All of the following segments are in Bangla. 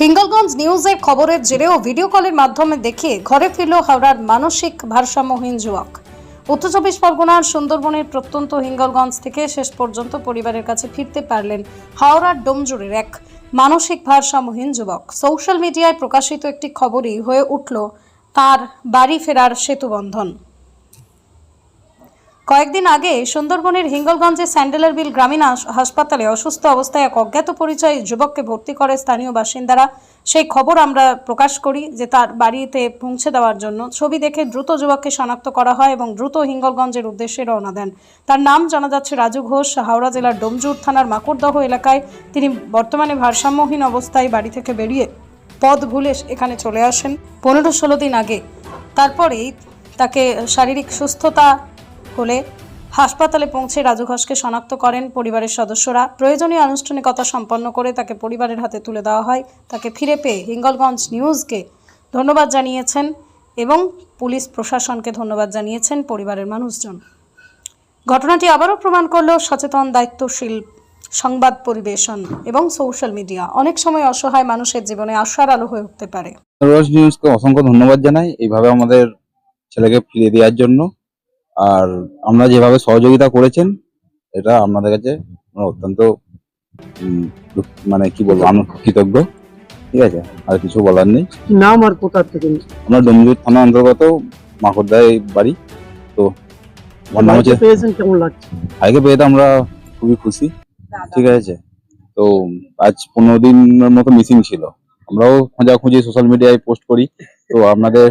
হিঙ্গলগঞ্জ নিউজের খবরের জেরেও ভিডিও কলের মাধ্যমে দেখিয়ে ঘরে ফিরল হাওড়ার মানসিক ভারসাম্যহীন যুবক। উত্তর চব্বিশ পরগনার সুন্দরবনের প্রত্যন্ত হিঙ্গলগঞ্জ থেকে শেষ পর্যন্ত পরিবারের কাছে ফিরতে পারলেন হাওড়ার ডোমজুড়ের এক মানসিক ভারসাম্যহীন যুবক। সোশ্যাল মিডিয়ায় প্রকাশিত একটি খবরই হয়ে উঠল তার বাড়ি ফেরার সেতুবন্ধন। কয়েকদিন আগে সুন্দরবনের হিঙ্গলগঞ্জের স্যান্ডেলের বিল গ্রামীণ হাসপাতালে অসুস্থ অবস্থায় এক অজ্ঞাত পরিচয় যুবককে ভর্তি করে স্থানীয় বাসিন্দারা। সেই খবর আমরা প্রকাশ করি যে তার বাড়িতে পৌঁছে দেওয়ার জন্য। ছবি দেখে দ্রুত যুবককে শনাক্ত করা হয় এবং দ্রুত হিঙ্গলগঞ্জের উদ্দেশ্যে রওনা দেন। তার নাম জানা যাচ্ছে রাজু ঘোষ। হাওড়া জেলার ডোমজুড় থানার মাকুড়দহ এলাকায় তিনি বর্তমানে ভারসাম্যহীন অবস্থায় বাড়ি থেকে বেরিয়ে পথ ভুলে এখানে চলে আসেন 15-16 দিন আগে। তারপরেই তাকে শারীরিক সুস্থতা হলে হাসপাতালে পৌঁছে রাজু ঘোষকে শনাক্ত করেন পরিবারের সদস্যরা। প্রয়োজনীয় আনুষ্ঠানিকতা সম্পন্ন করে তাকে পরিবারের হাতে তুলে দেওয়া হয়। তাকে ফিরে পেয়ে হিঙ্গলগঞ্জ নিউজকে ধন্যবাদ জানিয়েছেন এবং পুলিশ প্রশাসনকে ধন্যবাদ জানিয়েছেন পরিবারের মানুষজন। ঘটনাটি আবারও প্রমাণ করল সচেতন, দায়িত্বশীল সংবাদ পরিবেশন এবং সোশ্যাল মিডিয়া অনেক সময় অসহায় মানুষের জীবনে আশার আলো হয়ে উঠতে পারে। রোজ নিউজকে অসংখ্য ধন্যবাদ জানাই এইভাবে আমাদের ছেলেকে ফিরিয়ে দেওয়ার জন্য। আর আমরা যেভাবে সহযোগিতা করেছেন এটা আপনাদের কাছে অত্যন্ত মানে কি বলবো, আমি কৃতজ্ঞ। ঠিক আছে, আর কিছু বলার নেই। নাম আর কোথা থেকে? আমরা ডোমজুড় থানা অন্তর্গত মাকড়দায় বাড়ি। তো আমার নাম হচ্ছে, কেমন লাগছে? আগে পেয়ে তো আমরা খুবই খুশি। ঠিক আছে, তো আজ 15 দিনের মতো মিসিং ছিল। আমরাও খোঁজাখুঁজি সোশ্যাল মিডিয়ায় পোস্ট করি। তো আপনাদের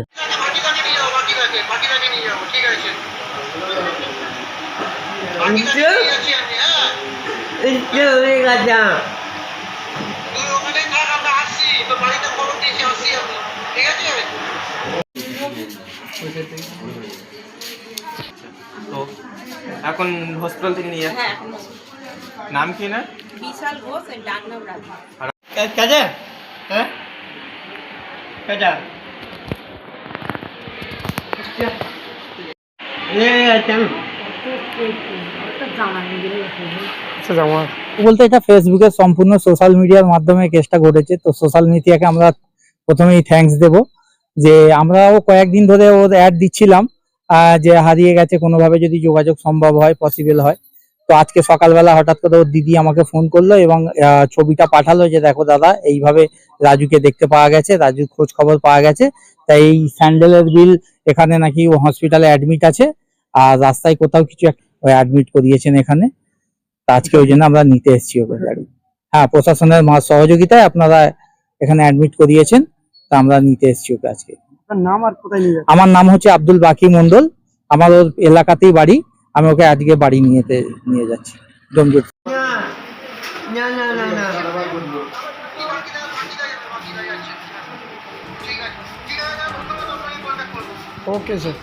তো এখন হসপিটাল থেকে নিয়ে যাচ্ছে। নাম কি না? বিশাল ঘোষ, ডাক নাম রাজু। কাজে হ্যাঁ কাজা বলতে এটা ফেসবুকে সম্পূর্ণ সোশ্যাল মিডিয়ার মাধ্যমে কেসটা ঘটেছে। তো সোশ্যাল মিডিয়াকে আমরা প্রথমেই থ্যাঙ্কস দেব যে আমরাও কয়েকদিন ধরে ওর অ্যাড দিচ্ছিলাম যে হারিয়ে গেছে, কোনোভাবে যদি যোগাযোগ সম্ভব হয়, পসিবল হয়। তো আজকে সকালবেলা হঠাৎ করে ওর দিদি আমাকে ফোন করলো এবং ছবিটা পাঠালো যে দেখো দাদা, এইভাবে রাজুকে দেখতে পাওয়া গেছে, রাজুর খোঁজ খবর পাওয়া গেছে। তাই এই স্যান্ডেলের বিল এখানে নাকি ও হসপিটালে অ্যাডমিট আছে, আর রাস্তায় কোথাও কিছু অ্যাডমিট করিয়েছেন এখানে। তা আজকে ওই জন্য আমরা নিতে এসেছি ওকে গাড়ি। হ্যাঁ, প্রশাসনের সহযোগিতায় আপনারা এখানে অ্যাডমিট করিয়েছেন, তা আমরা নিতে এসেছি ওকে আজকে। নাম আর কোথায় নিয়ে যাচ্ছে? আমার নাম হচ্ছে আব্দুল বাকি মন্ডল। আমার ওর এলাকাতেই বাড়ি। আমি ওকে আজকে বাড়ি নিয়ে যাচ্ছি ডোমজুড়। না না না না ওকে স্যার।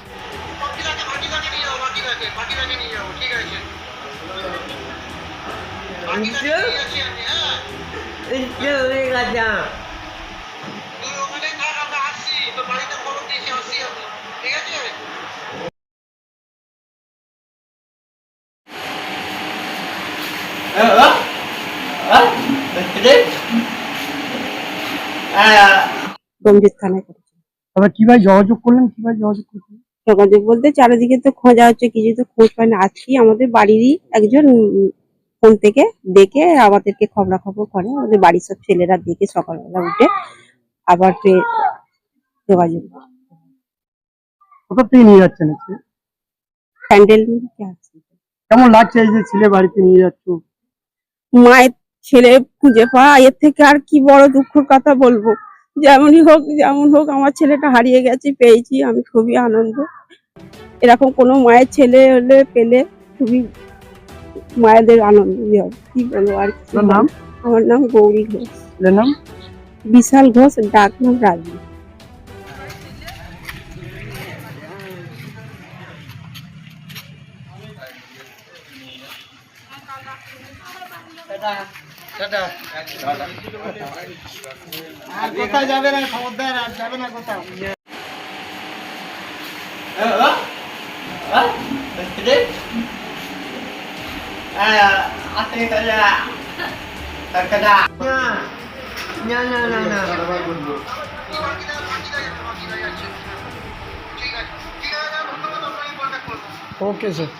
গম্ভীর থানায় করেছে। তবে কিভাবে যোগাযোগ করলেন? যোগাযোগ বলতে চারিদিকে তো খোঁজা হচ্ছে, কিছু তো খোঁজ পায় না। আজকেই আমাদের বাড়িরই একজন ফোন থেকে দেখে আমাদেরকে খবরাখবর করে। আমাদের বাড়ির সব ছেলেরা দেখে সকালবেলা উঠে আবার যোগাযোগ। কোথা থেকে নিয়ে যাচ্ছেন? স্যান্ডেল কেমন লাগছে এই যে ছেলে বাড়িতে নিয়ে যাচ্ছ? মায়ের ছেলে খুঁজে পাওয়া, এর থেকে আর কি বড় দুঃখের কথা বলবো। যেমন হোক আমার ছেলেটা হারিয়ে গেছে, পেয়েছি, আমি খুবই আনন্দ। এরকম কোনো মায়ের ছেলে হলে পেলে খুবই মায়েদের আনন্দ হবে। কি বলবো আর কি। নাম? আমার নাম গৌরী ঘোষ। নাম বিশাল ঘোষ, ডাক নাম রাজু। কোথায় যাবে না, খবরদার আর যাবে না কোথাও। Okay sir